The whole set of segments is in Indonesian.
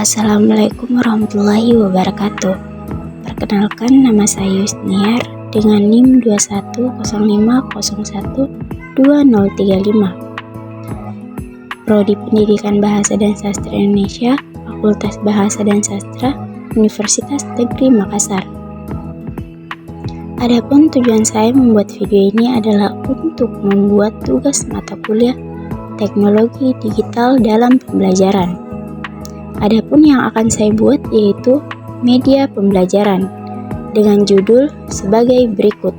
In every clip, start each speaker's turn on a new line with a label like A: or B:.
A: Assalamualaikum warahmatullahi wabarakatuh. Perkenalkan, nama saya Yusniar dengan NIM 2105012035. Prodi Pendidikan Bahasa dan Sastra Indonesia, Fakultas Bahasa dan Sastra, Universitas Negeri Makassar. Adapun tujuan saya membuat video ini adalah untuk membuat tugas mata kuliah Teknologi Digital dalam Pembelajaran. Adapun yang akan saya buat yaitu media pembelajaran dengan judul sebagai berikut.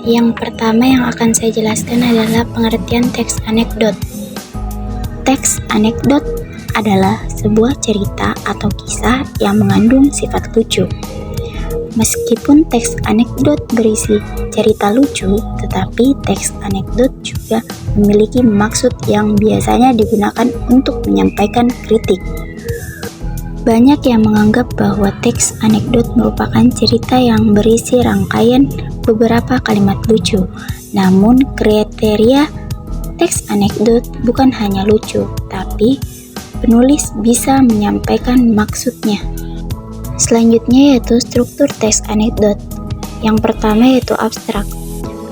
A: Yang pertama yang akan saya jelaskan adalah pengertian teks anekdot. Teks anekdot adalah sebuah cerita atau kisah yang mengandung sifat lucu. Meskipun teks anekdot berisi cerita lucu, tetapi teks anekdot juga memiliki maksud yang biasanya digunakan untuk menyampaikan kritik. Banyak yang menganggap bahwa teks anekdot merupakan cerita yang berisi rangkaian beberapa kalimat lucu. Namun, kriteria teks anekdot bukan hanya lucu, tapi penulis bisa menyampaikan maksudnya. Selanjutnya yaitu struktur teks anekdot. Yang pertama yaitu abstrak.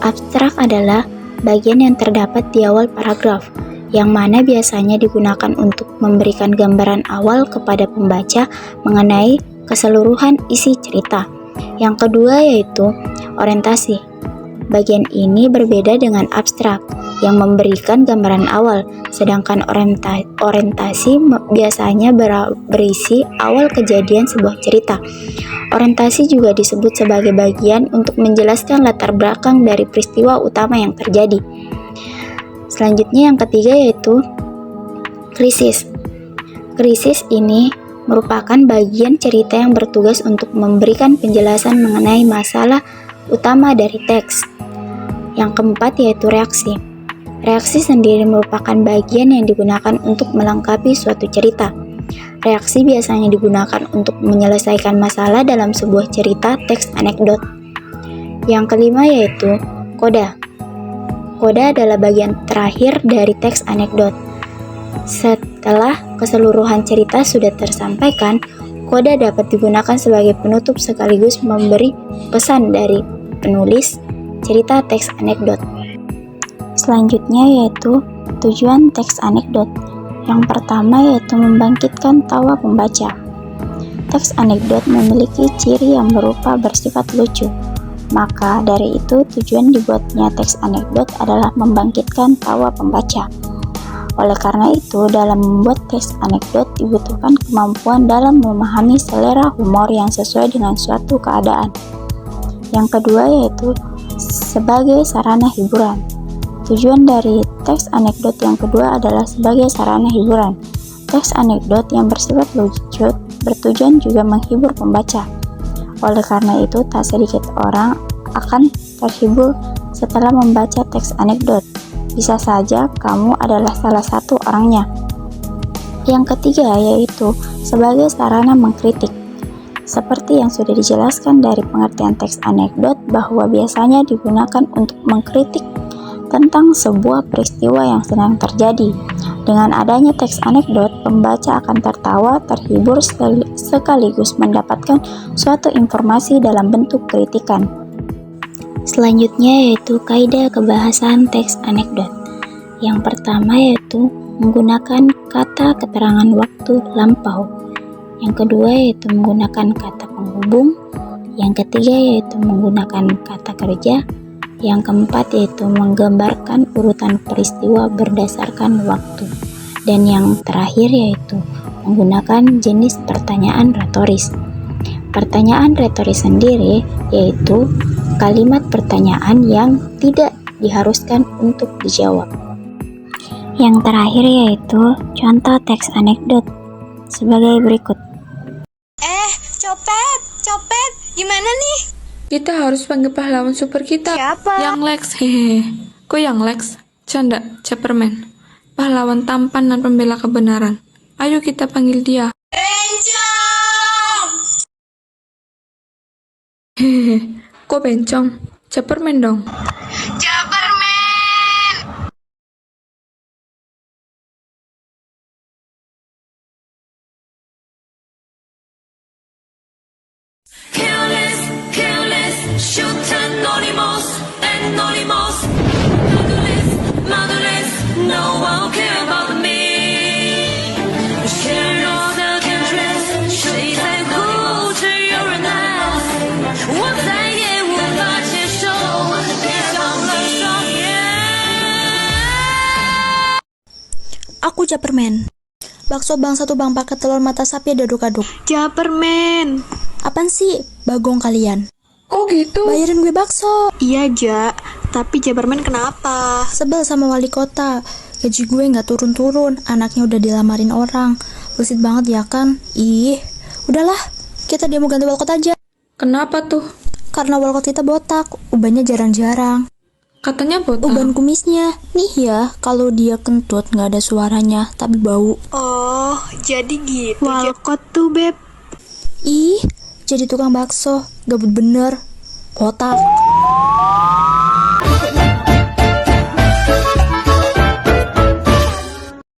A: Abstrak adalah bagian yang terdapat di awal paragraf, yang mana biasanya digunakan untuk memberikan gambaran awal kepada pembaca mengenai keseluruhan isi cerita. Yang kedua yaitu orientasi. Bagian ini berbeda dengan abstrak yang memberikan gambaran awal, sedangkan orientasi biasanya berisi awal kejadian sebuah cerita. Orientasi juga disebut sebagai bagian untuk menjelaskan latar belakang dari peristiwa utama yang terjadi. Selanjutnya yang ketiga yaitu krisis. Krisis ini merupakan bagian cerita yang bertugas untuk memberikan penjelasan mengenai masalah utama dari teks. Yang keempat yaitu reaksi. Reaksi sendiri merupakan bagian yang digunakan untuk melengkapi suatu cerita. Reaksi biasanya digunakan untuk menyelesaikan masalah dalam sebuah cerita teks anekdot. Yang kelima yaitu koda. Koda adalah bagian terakhir dari teks anekdot. Setelah keseluruhan cerita sudah tersampaikan, koda dapat digunakan sebagai penutup sekaligus memberi pesan dari penulis cerita teks anekdot. Selanjutnya yaitu tujuan teks anekdot. Yang pertama yaitu membangkitkan tawa pembaca. Teks anekdot memiliki ciri yang berupa bersifat lucu. Maka dari itu tujuan dibuatnya teks anekdot adalah membangkitkan tawa pembaca. Oleh karena itu, dalam membuat teks anekdot dibutuhkan kemampuan dalam memahami selera humor yang sesuai dengan suatu keadaan. Yang kedua yaitu sebagai sarana hiburan. Tujuan dari teks anekdot yang kedua adalah sebagai sarana hiburan. Teks anekdot yang bersifat lucu bertujuan juga menghibur pembaca. Oleh karena itu, tak sedikit orang akan terhibur setelah membaca teks anekdot. Bisa saja kamu adalah salah satu orangnya. Yang ketiga yaitu sebagai sarana mengkritik. Seperti yang sudah dijelaskan dari pengertian teks anekdot bahwa biasanya digunakan untuk mengkritik tentang sebuah peristiwa yang sedang terjadi. Dengan adanya teks anekdot, pembaca akan tertawa, terhibur sekaligus mendapatkan suatu informasi dalam bentuk kritikan. Selanjutnya yaitu kaidah kebahasaan teks anekdot. Yang pertama yaitu menggunakan kata keterangan waktu lampau. Yang kedua yaitu menggunakan kata penghubung. Yang ketiga yaitu menggunakan kata kerja. Yang keempat yaitu menggambarkan urutan peristiwa berdasarkan waktu. Dan yang terakhir yaitu menggunakan jenis pertanyaan retoris. Pertanyaan retoris sendiri yaitu kalimat pertanyaan yang tidak diharuskan untuk dijawab. Yang terakhir yaitu contoh teks anekdot sebagai berikut.
B: Copet, gimana nih?
C: Kita harus panggil pahlawan super kita.
B: Siapa?
C: Yang Lex, hehehe. Kok yang Lex? Canda, Superman. Pahlawan tampan dan pembela kebenaran. Ayo kita panggil dia.
B: Bencong!
C: Hehehe. Kok bencong? Superman dong.
D: anonymous. Motherless, motherless, no one care about me. Share all the countries, 谁在乎只有人爱，我再也无法接受，闭上了双眼。
E: Aku Japerman. Bakso bang satu bang pakai telur mata sapi aduk-aduk.
F: Japermen.
E: Apaan sih? Bagong kalian.
C: Oh gitu.
E: Bayarin gue bakso.
F: Iya, Ja. Tapi Japermen kenapa?
E: Sebel sama wali kota. Gaji gue nggak turun-turun. Anaknya udah dilamarin orang. Bullshit banget ya kan? Ih. Udahlah. Kita demo ganti wali kota aja.
C: Kenapa tuh?
E: Karena wali kota kita botak. Ubannya jarang-jarang.
C: Katanya botak.
E: Uban kumisnya. Nih ya. Kalau dia kentut nggak ada suaranya. Tapi bau.
F: Oh, jadi gitu. Walcott tuh, Beb.
E: Ih. Jadi tukang bakso. Gabut bener. Botak.